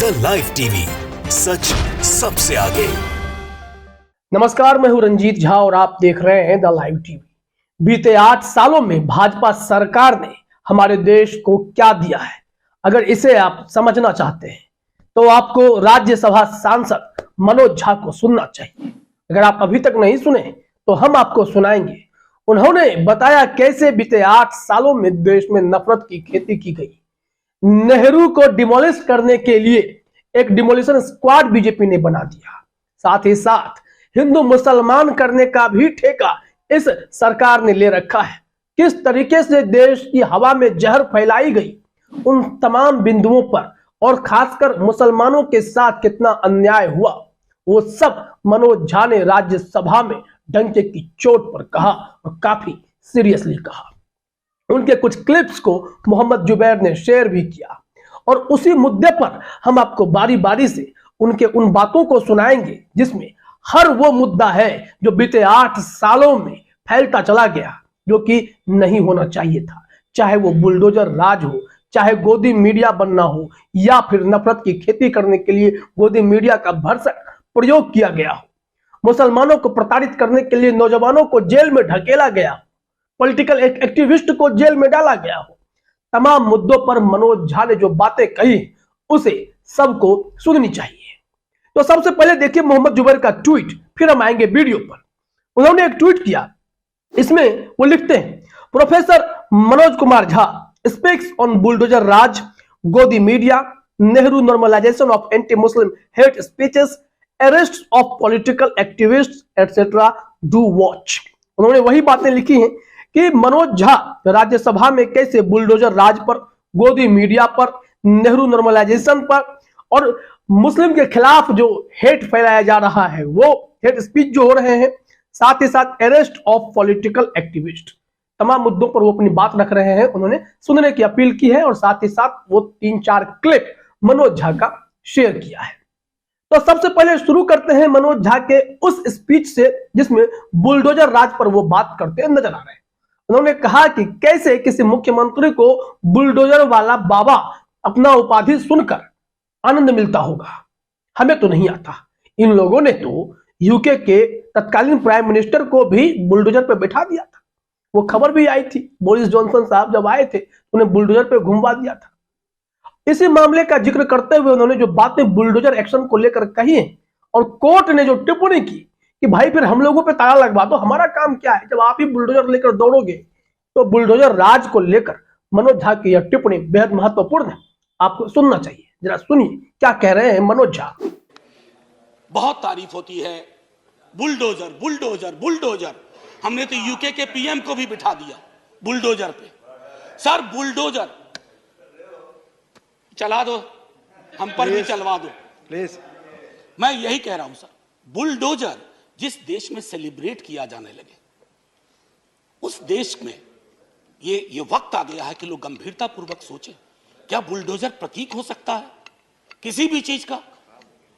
The live TV, सच सबसे आगे। नमस्कार, मैं हूं रंजीत झा और आप देख रहे हैं द लाइव टीवी। बीते 8 सालों में भाजपा सरकार ने हमारे देश को क्या दिया है, अगर इसे आप समझना चाहते हैं तो आपको राज्यसभा सांसद मनोज झा को सुनना चाहिए। अगर आप अभी तक नहीं सुने तो हम आपको सुनाएंगे। उन्होंने बताया कैसे बीते 8 सालों में देश में नफरत की खेती की गई। नेहरू को डिमोलिश करने के लिए एक डिमोलिशन स्क्वाड बीजेपी ने बना दिया। साथ ही साथ हिंदू मुसलमान करने का भी ठेका इस सरकार ने ले रखा है। किस तरीके से देश की हवा में जहर फैलाई गई, उन तमाम बिंदुओं पर और खासकर मुसलमानों के साथ कितना अन्याय हुआ, वो सब मनोज झा ने राज्यसभा में डंके की चोट पर कहा और काफी सीरियसली कहा। उनके कुछ क्लिप्स को मोहम्मद जुबैर ने शेयर भी किया और उसी मुद्दे पर हम आपको बारी बारी से उनके उन बातों को सुनाएंगे जिसमें हर वो मुद्दा है जो बीते 8 सालों में फैलता चला गया, जो कि नहीं होना चाहिए था। चाहे वो बुलडोजर राज हो, चाहे गोदी मीडिया बनना हो, या फिर नफरत की खेती करने के लिए गोदी मीडिया का भरसक प्रयोग किया गया हो, मुसलमानों को प्रताड़ित करने के लिए नौजवानों को जेल में ढकेला गया हो, पॉलिटिकल एक्टिविस्ट को जेल में डाला गया हो। तमाम मुद्दों पर मनोज झा ने जो बातें कही उसे सबको सुननी चाहिए। तो सबसे पहले देखिए मोहम्मद जुबैर का ट्वीट, फिर हम आएंगे वीडियो पर। उन्होंने एक ट्वीट किया, इसमें वो लिखते हैं, professor Manoj Kumar Jha speaks on bulldozer raj, Godi media, Nehru normalisation of anti Muslim hate speeches, arrest of political activist etcetera, do watch. उन्होंने वही बातें लिखी हैं कि मनोज झा राज्यसभा में कैसे बुलडोजर राज पर, गोदी मीडिया पर, नेहरू नॉर्मलाइजेशन पर और मुस्लिम के खिलाफ जो हेट फैलाया जा रहा है, वो हेट स्पीच जो हो रहे हैं, साथ ही साथ अरेस्ट ऑफ पॉलिटिकल एक्टिविस्ट, तमाम मुद्दों पर वो अपनी बात रख रहे हैं। उन्होंने सुनने की अपील की है और साथ ही साथ वो 3-4 क्लिप मनोज झा का शेयर किया है। तो सबसे पहले शुरू करते हैं मनोज झा के उस स्पीच से जिसमें बुलडोजर राज पर वो बात करते नजर आ रहे हैं। उन्होंने कहा कि कैसे किसी मुख्यमंत्री को बुलडोजर वाला बाबा अपना उपाधि सुनकर आनंद मिलता होगा, हमें तो नहीं आता। इन लोगों ने तो यूके के तत्कालीन प्राइम मिनिस्टर को भी बुलडोजर पे बैठा दिया था। वो खबर भी आई थी, बोरिस जॉनसन साहब जब आए थे उन्हें बुलडोजर पे घुमवा दिया था। इसी मामले का जिक्र करते हुए उन्होंने जो बातें बुलडोजर एक्शन को लेकर कही है और कोर्ट ने जो टिप्पणी की कि भाई फिर हम लोगों पे ताला लगवा दो, हमारा काम क्या है, जब आप ही बुलडोजर लेकर दौड़ोगे। तो बुलडोजर राज को लेकर मनोज झा की यह टिप्पणी बेहद महत्वपूर्ण है, आपको सुनना चाहिए। जरा सुनिए क्या कह रहे हैं मनोज झा। बहुत तारीफ होती है, बुलडोजर बुलडोजर बुलडोजर। हमने तो यूके के पीएम को भी बिठा दिया बुलडोजर पे। सर बुलडोजर चला दो, हम पर भी चलवा दो प्लीज। मैं यही कह रहा हूं सर, बुलडोजर जिस देश में सेलिब्रेट किया जाने लगे, उस देश में ये वक्त आ गया है कि लोग गंभीरता पूर्वक सोचें, क्या बुलडोजर प्रतीक हो सकता है किसी भी चीज का?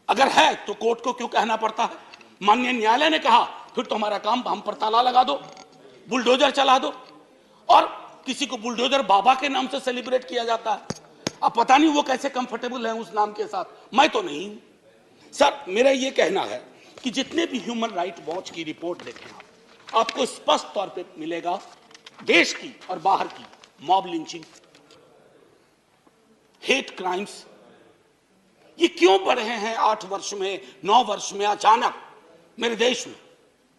अगर है तो कोर्ट को क्यों कहना पड़ता है? माननीय न्यायालय ने कहा फिर तो हमारा काम, हम पर ताला लगा दो, बुलडोजर चला दो। और किसी को बुलडोजर बाबा के नाम से सेलिब्रेट किया जाता है। अब पता नहीं वो कैसे कंफर्टेबल है उस नाम के साथ, मैं तो नहीं हूं। सर मेरा ये कहना है कि जितने भी ह्यूमन राइट वॉच की रिपोर्ट देखें आपको स्पष्ट तौर पे मिलेगा, देश की और बाहर की मॉब लिंचिंग, हेट क्राइम्स, ये क्यों बढ़ रहे हैं 8 वर्ष में, 9 वर्ष में अचानक मेरे देश में?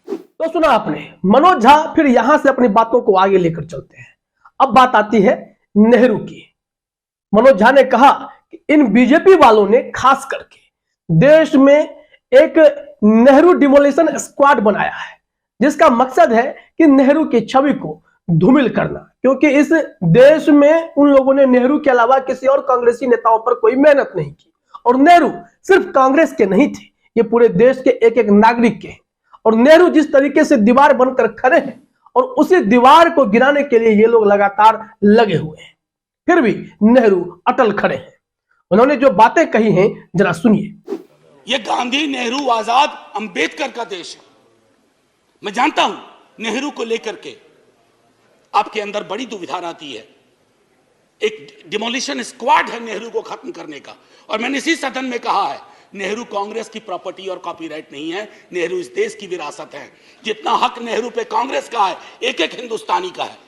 तो सुना आपने मनोज झा। फिर यहां से अपनी बातों को आगे लेकर चलते हैं। अब बात आती है नेहरू की। मनोज झा ने कहा कि इन बीजेपी वालों ने खास करके देश में एक नेहरू डिमोलिशन स्क्वाड बनाया है, जिसका मकसद है कि नेहरू की छवि को धूमिल करना, क्योंकि इस देश में उन लोगों ने नेहरू के अलावा किसी और कांग्रेसी नेताओं पर कोई मेहनत नहीं की। और नेहरू सिर्फ कांग्रेस के नहीं थे, ये पूरे देश के एक एक नागरिक के हैं। और नेहरू जिस तरीके से दीवार बनकर खड़े हैं और उसी दीवार को गिराने के लिए ये लोग लगातार लगे हुए हैं, फिर भी नेहरू अटल खड़े हैं। उन्होंने जो बातें कही हैं जरा सुनिए। ये गांधी, नेहरू, आजाद, अंबेडकर का देश है। मैं जानता हूं नेहरू को लेकर के आपके अंदर बड़ी दुविधा आती है। एक डिमोलिशन स्क्वाड है नेहरू को खत्म करने का। और मैंने इसी सदन में कहा है, नेहरू कांग्रेस की प्रॉपर्टी और कॉपीराइट नहीं है, नेहरू इस देश की विरासत है। जितना हक नेहरू पे कांग्रेस का है, एक एक हिंदुस्तानी का है।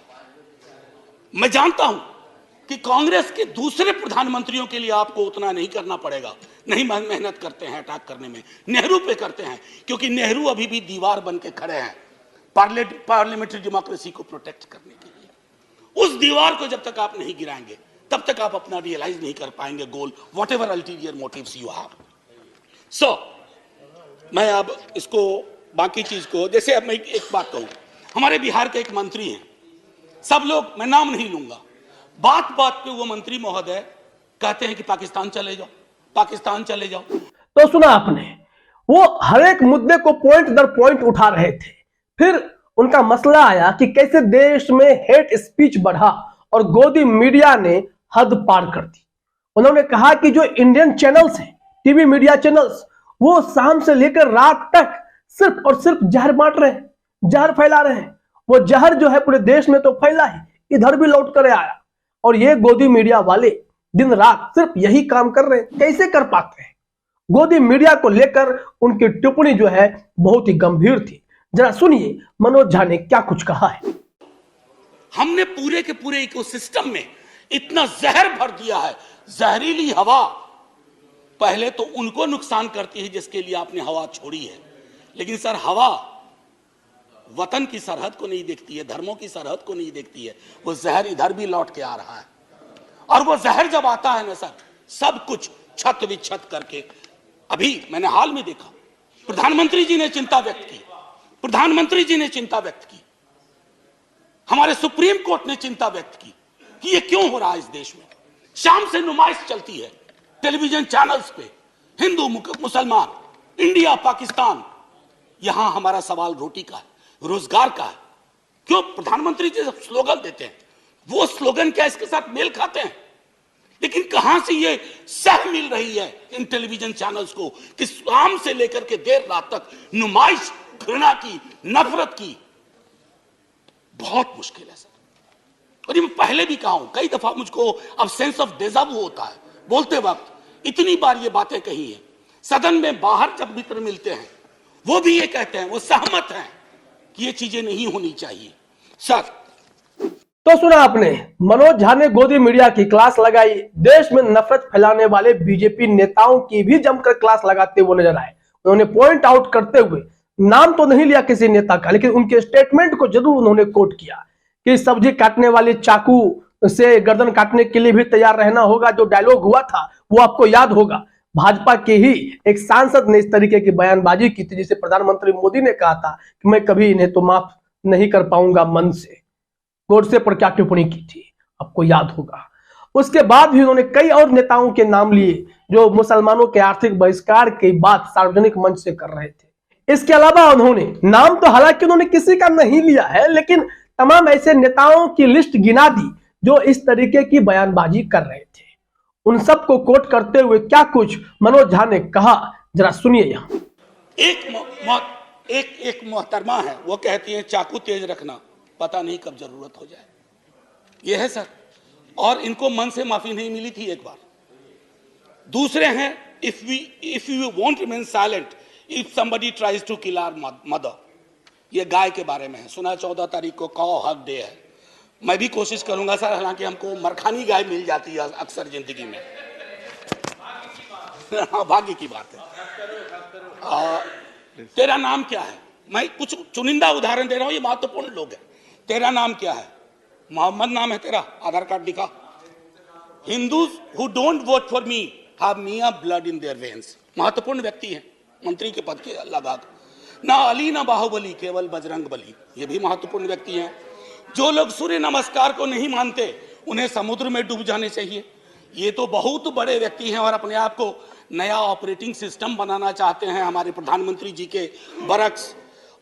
मैं जानता हूं कि कांग्रेस के दूसरे प्रधानमंत्रियों के लिए आपको उतना नहीं करना पड़ेगा, नहीं मेहनत करते हैं अटैक करने में, नेहरू पे करते हैं, क्योंकि नेहरू अभी भी दीवार बन के खड़े हैं पार्लियामेंट्री डेमोक्रेसी को प्रोटेक्ट करने के लिए। उस दीवार को जब तक आप नहीं गिराएंगे, तब तक आप अपना रियलाइज नहीं कर पाएंगे goal, whatever ulterior motives you have. So मैं अब इसको बाकी चीज को, जैसे अब मैं एक बात कहूं, हमारे बिहार के एक मंत्री हैं, सब लोग, मैं नाम नहीं लूंगा, बात बात पे वो मंत्री महोदय कहते हैं कि पाकिस्तान चले जाओ, पाकिस्तान चले जाओ। तो सुना आपने, वो हर एक मुद्दे को पॉइंट दर पॉइंट उठा रहे थे। फिर उनका मसला आया कि कैसे देश में हेट स्पीच बढ़ा और गोदी मीडिया ने हद पार कर दी। उन्होंने कहा कि जो इंडियन चैनल्स हैं, टीवी मीडिया चैनल्स, वो शाम से लेकर रात तक सिर्फ और सिर्फ जहर बांट रहे हैं, जहर फैला रहे हैं। वो जहर जो है पूरे देश में तो फैला ही, इधर भी लौट कर आया। और ये गोदी मीडिया वाले दिन रात सिर्फ यही काम कर रहे हैं। कैसे कर पाते हैं? गोदी मीडिया को लेकर उनकी टिप्पणी जो है बहुत ही गंभीर थी। जरा सुनिए मनोज झा ने क्या कुछ कहा है। हमने पूरे के पूरे इकोसिस्टम में इतना जहर भर दिया है। जहरीली हवा पहले तो उनको नुकसान करती है जिसके लिए आपने हवा छोड़ी है, लेकिन सर हवा वतन की सरहद को नहीं देखती है, धर्मों की सरहद को नहीं देखती है। वो जहर इधर भी लौट के आ रहा है, और वो जहर जब आता है ना सर, सब कुछ छत विच्छत करके। अभी मैंने हाल में देखा, प्रधानमंत्री जी ने चिंता व्यक्त की, प्रधानमंत्री जी ने चिंता व्यक्त की, हमारे सुप्रीम कोर्ट ने चिंता व्यक्त की कि ये क्यों हो रहा है इस देश में। शाम से नुमाइश चलती है टेलीविजन चैनल्स पे, हिंदू मुसलमान, इंडिया पाकिस्तान। यहां हमारा सवाल रोटी का है, रोजगार का है। क्यों प्रधानमंत्री जी जब स्लोगन देते हैं, वो स्लोगन क्या इसके साथ मेल खाते हैं? लेकिन कहां से ये सह मिल रही है इन टेलीविजन चैनल्स को कि शाम से लेकर के देर रात तक नुमाइश, घृणा की, नफरत की। बहुत मुश्किल है सर। और ये मैं पहले भी कहा हूं, कई दफा मुझको अब सेंस ऑफ डेजावू होता है बोलते वक्त। इतनी बार ये बातें कही है सदन में, बाहर जब मित्र मिलते हैं वो भी ये कहते हैं, वो सहमत हैं कि ये चीजें नहीं होनी चाहिए सर। तो सुना आपने, मनोज झा ने गोदी मीडिया की क्लास लगाई। देश में नफरत फैलाने वाले बीजेपी नेताओं की भी जमकर क्लास लगाते हुए नजर आए। उन्होंने पॉइंट आउट करते हुए, नाम तो नहीं लिया किसी नेता का, लेकिन उनके स्टेटमेंट को जरूर उन्होंने कोट किया कि सब्जी काटने वाले चाकू से गर्दन काटने के लिए भी तैयार रहना होगा। जो डायलॉग हुआ था वो आपको याद होगा, भाजपा के ही एक सांसद ने इस तरीके की बयानबाजी की थी, जिसे प्रधानमंत्री मोदी ने कहा था कि मैं कभी इन्हें तो माफ नहीं कर पाऊंगा मन से। गोडसे पर क्या टिप्पणी की थी आपको याद होगा। उसके बाद भी उन्होंने कई और नेताओं के नाम लिए जो मुसलमानों के आर्थिक बहिष्कार की बात सार्वजनिक मंच से कर रहे थे। इसके अलावा उन्होंने नाम तो हालांकि उन्होंने किसी का नहीं लिया है, लेकिन तमाम ऐसे नेताओं की लिस्ट गिना दी जो इस तरीके की बयानबाजी कर रहे थे। उन सब को कोट करते हुए क्या कुछ मनोज झा ने कहा, जरा सुनिए। यहाँ एक मोहतरमा है, वो कहती है चाकू तेज रखना, पता नहीं कब जरूरत हो जाए। ये है सर। और इनको मन से माफी नहीं मिली थी एक बार। दूसरे हैं, if you want remain silent if somebody tries to kill our mother. ये गाय के बारे में है, सुना 14 तारीख को कॉ हक डे है। मैं भी कोशिश करूंगा सर, हालांकि हमको मरखानी गाय मिल जाती है अक्सर जिंदगी में। भाग्य की बात है। तेरा नाम क्या है? मैं कुछ चुनिंदा उदाहरण दे रहा हूं, ये महत्वपूर्ण लोग हैं। तेरा नाम क्या है? मोहम्मद नाम है तेरा, आधार कार्ड दिखा। Hindus who don't vote for me have Miya blood in their veins. महत्वपूर्ण व्यक्ति है, मंत्री के पद के लगा। ना अली ना बाहुबली, केवल बजरंग बली। ये भी महत्वपूर्ण व्यक्ति हैं। जो लोग सूर्य नमस्कार को नहीं मानते उन्हें समुद्र में डूब जाने चाहिए। ये तो बहुत बड़े व्यक्ति हैं और अपने आप को नया ऑपरेटिंग सिस्टम बनाना चाहते हैं हमारे प्रधानमंत्री जी के बरक्स।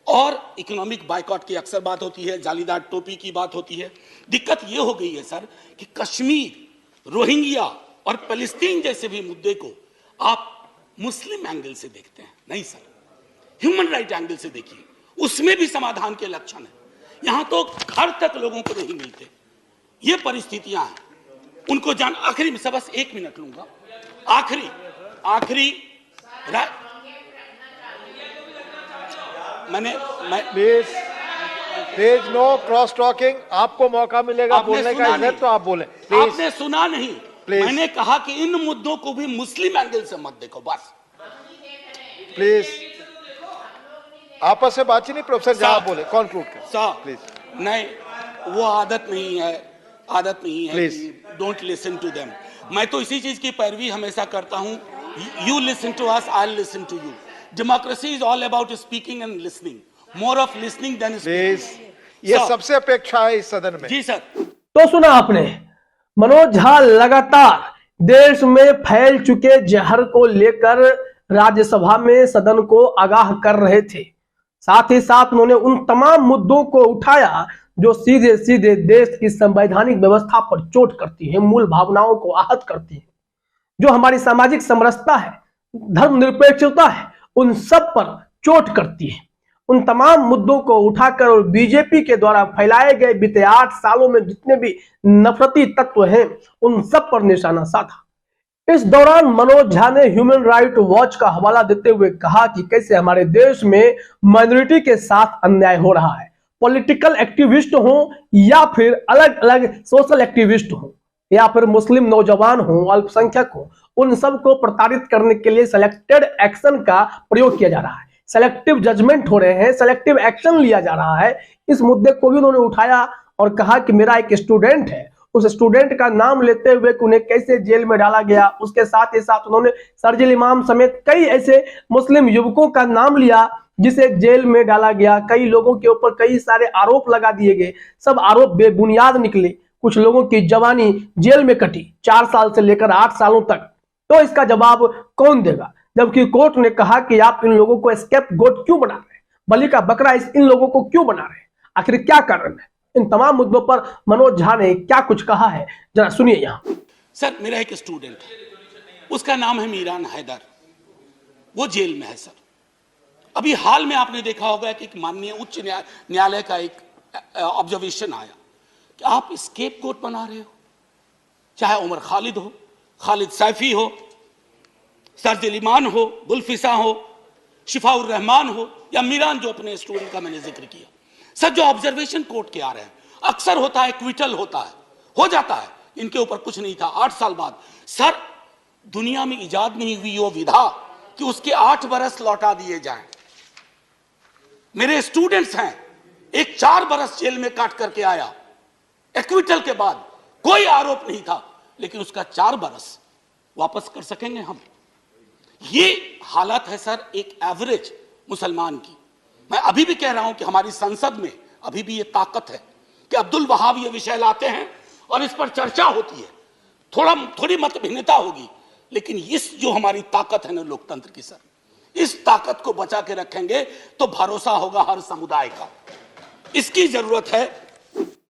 और इकोनॉमिक बाइकॉट की अक्सर बात होती है, जालीदार टोपी की बात होती है। दिक्कत ये हो गई है सर कि कश्मीर, रोहिंग्या और फलस्तीन जैसे भी मुद्दे को आप मुस्लिम एंगल से देखते हैं। नहीं सर, ह्यूमन राइट एंगल से देखिए, उसमें भी समाधान के लक्षण है। यहां तो घर तक लोगों को नहीं मिलते। ये परिस्थितियां हैं। उनको जान आखिरी में बस 1 मिनट लूंगा। आखिरी प्लीज नो क्रॉस टॉकिंग। आपको मौका मिलेगा बोलने का, इज्जत तो आप बोले। आपने सुना नहीं, मैंने कहा कि इन मुद्दों को भी मुस्लिम एंगल से मत देखो बस। प्लीज आपस में बातचीत नहीं, प्रोफेसर जहाँ बोले कंक्लूड कर प्लीज। नहीं, वो आदत नहीं है कि डोंट लिसन टू देम। मैं तो इसी चीज की पैरवी हमेशा करता हूं, you listen to us, I will listen to you. Democracy is all about speaking and listening, more of listening than speaking. ये सबसे अपेक्षा है इस सदन में। जी सर। तो सुना आपने, मनोज झा लगातार देश में फैल चुके जहर को लेकर राज्यसभा में सदन को आगाह कर रहे थे। साथ ही साथ उन्होंने उन तमाम मुद्दों को उठाया जो सीधे सीधे देश की संवैधानिक व्यवस्था पर चोट करती है, मूल भावनाओं को आहत करती है, जो हमारी सामाजिक समरसता है, धर्मनिरपेक्षता है, उन सब पर चोट करती है। उन तमाम मुद्दों को उठाकर और बीजेपी के द्वारा फैलाए गए बीते 8 सालों में जितने भी नफरती तत्व हैं, उन सब पर निशाना साधा। इस दौरान मनोज झा ने ह्यूमन राइट वॉच का हवाला देते हुए कहा कि कैसे हमारे देश में माइनॉरिटी के साथ अन्याय हो रहा है। पॉलिटिकल एक्टिविस्ट हो या फिर अलग अलग सोशल एक्टिविस्ट हो या फिर मुस्लिम नौजवान हो, अल्पसंख्यक हो, उन सबको प्रताड़ित करने के लिए सेलेक्टेड एक्शन का प्रयोग किया जा रहा है, सेलेक्टिव जजमेंट हो रहे हैं, सेलेक्टिव एक्शन लिया जा रहा है। इस मुद्दे को भी उन्होंने उठाया और कहा कि मेरा एक स्टूडेंट है, उस स्टूडेंट का नाम लेते हुए कि उन्हें कैसे जेल में डाला गया। उसके साथ ही साथ उन्होंने शरजील इमाम समेत कई ऐसे मुस्लिम युवकों का नाम लिया जिसे जेल में डाला गया। कई लोगों के ऊपर कई सारे आरोप लगा दिए गए, सब आरोप बेबुनियाद निकले। कुछ लोगों की जवानी जेल में कटी 4 साल से लेकर 8 सालों तक। तो इसका जवाब कौन देगा? जबकि कोर्ट ने कहा कि आप इन लोगों को स्केप गोट क्यों बना रहे हैं, बलि का बकरा इन लोगों को क्यों बना रहे हैं, आखिर क्या कारण है? इन तमाम मुद्दों पर मनोज झा ने क्या कुछ कहा है, जरा सुनिए यहाँ। सर, मेरा एक स्टूडेंट है, उसका नाम है मीरान हैदर, वो जेल में है सर। अभी हाल में आपने देखा होगा कि एक माननीय उच्च न्यायालय का एक ऑब्जर्वेशन आया कि आप स्केप गोट बना रहे हो, चाहे उमर खालिद हो, खालिद सैफी हो, शरजील इमाम हो, गुलफिसा हो, शिफाउर रहमान हो या मीरान जो अपने स्टूडेंट का मैंने जिक्र किया। सर, जो ऑब्जर्वेशन कोर्ट के आ रहे हैं, अक्सर होता है क्विटल होता है, हो जाता है, इनके ऊपर कुछ नहीं था। 8 साल बाद सर, दुनिया में इजाद नहीं हुई वो विधा कि उसके 8 बरस लौटा दिए जाएं। मेरे स्टूडेंट्स हैं, एक 4 बरस जेल में काट करके आया, एक्विटल के बाद कोई आरोप नहीं था, लेकिन उसका 4 बरस वापस कर सकेंगे हम? ये हालत है सर एक एवरेज मुसलमान की। मैं अभी भी कह रहा हूं कि हमारी संसद में अभी भी ये ताकत है कि अब्दुल वहाब ये विषय लाते हैं और इस पर चर्चा होती है, थोड़ी मतभिन्नता होगी, लेकिन इस जो हमारी ताकत है ना लोकतंत्र की सर, इस ताकत को बचा के रखेंगे तो भरोसा होगा हर समुदाय का। इसकी जरूरत है।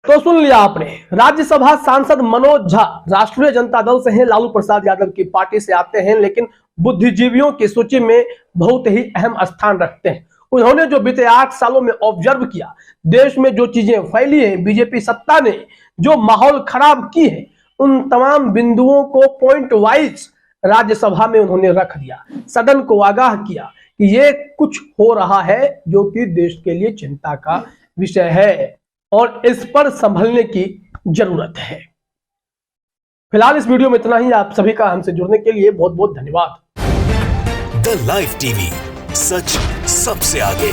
तो सुन लिया आपने, राज्यसभा सांसद मनोज झा राष्ट्रीय जनता दल से हैं, लालू प्रसाद यादव की पार्टी से आते हैं, लेकिन बुद्धिजीवियों की सूची में बहुत ही अहम स्थान रखते हैं। उन्होंने जो बीते 8 सालों में ऑब्जर्व किया, देश में जो चीजें फैली है, बीजेपी सत्ता ने जो माहौल खराब की है, उन तमाम बिंदुओं को पॉइंट वाइज राज्यसभा में उन्होंने रख दिया, सदन को आगाह किया कि ये कुछ हो रहा है जो कि देश के लिए चिंता का विषय है और इस पर संभलने की जरूरत है। फिलहाल इस वीडियो में इतना ही। आप सभी का हमसे जुड़ने के लिए बहुत बहुत धन्यवाद। द लाइव टीवी, सच सबसे आगे।